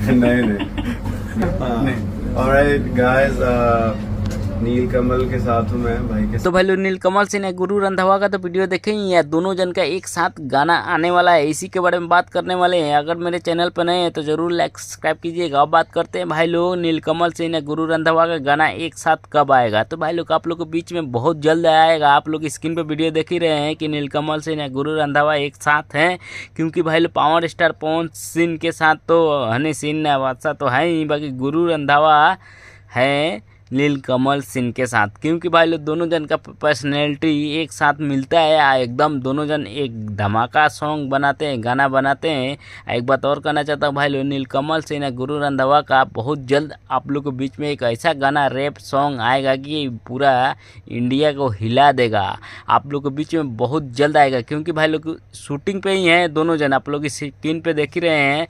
नहीं नहीं। Alright guys, नीलकमल के साथ हूँ मैं भाई के। तो भाई लोग नीलकमल सिंह ने गुरु रंधावा का तो वीडियो देखे ही है, दोनों जन का एक साथ गाना आने वाला है, इसी के बारे में बात करने वाले हैं। अगर मेरे चैनल पर नए हैं तो जरूर लाइक सब्सक्राइब कीजिएगा। अब बात करते हैं भाई लोग नीलकमल सिंह ने गुरु रंधावा का गाना एक साथ कब आएगा। तो भाई लोग आप लोग के बीच में बहुत जल्द आएगा। आप लोग स्क्रीन पर वीडियो देख ही रहे हैं कि नीलकमल सिंह ने गुरु रंधावा एक साथ हैं, क्योंकि भाई लोग पावर स्टार पवन सिंह के साथ तो हनी सिंह बादशाह तो है ही, बाकी गुरु रंधावा है नीलकमल सिंह के साथ, क्योंकि भाई लोग दोनों जन का पर्सनैलिटी एक साथ मिलता है। एकदम दोनों जन एक धमाका सॉन्ग बनाते हैं, गाना बनाते हैं। एक बात और कहना चाहता हूँ भाई लोग, नीलकमल सिंह ने गुरु रंधावा का बहुत जल्द आप लोग के बीच में एक ऐसा गाना रैप सॉन्ग आएगा कि पूरा इंडिया को हिला देगा। आप लोग के बीच में बहुत जल्द आएगा, क्योंकि भाई लोग शूटिंग पे ही हैं दोनों जन, आप लोग स्क्रीन पे देख ही रहे हैं,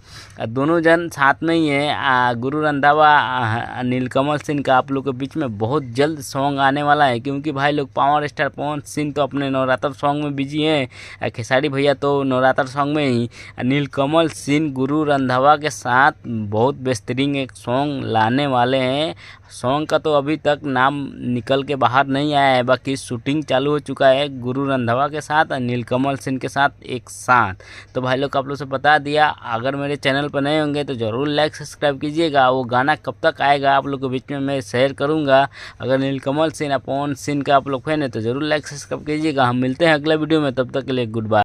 दोनों जन साथ में ही हैं। गुरु रंधावा नीलकमल सिंह का आप लोग के बीच में बहुत जल्द सॉन्ग आने वाला है, क्योंकि भाई लोग पावर स्टार पवन सिंह तो अपने नवरात्र सॉन्ग में बिजी हैं, खेसारी भैया तो नवरात्र सॉन्ग में ही। नीलकमल सिंह गुरु रंधावा के साथ बहुत बेहतरीन एक सॉन्ग लाने वाले हैं। सॉन्ग का तो अभी तक नाम निकल के बाहर नहीं आया है, बाकी शूटिंग चालू हो चुका है गुरु रंधावा के साथ और नीलकमल सिंह के साथ एक साथ। तो भाई लोग आप लोग से बता दिया। अगर मेरे चैनल पर नए होंगे तो ज़रूर लाइक सब्सक्राइब कीजिएगा। वो गाना कब तक आएगा आप लोग के बीच में मैं शेयर करूँगा। अगर नीलकमल सिंह पवन सिंह का आप लोग फैन है तो ज़रूर लाइक सब्सक्राइब कीजिएगा। हम मिलते हैं अगले वीडियो में, तब तक के लिए गुड बाय।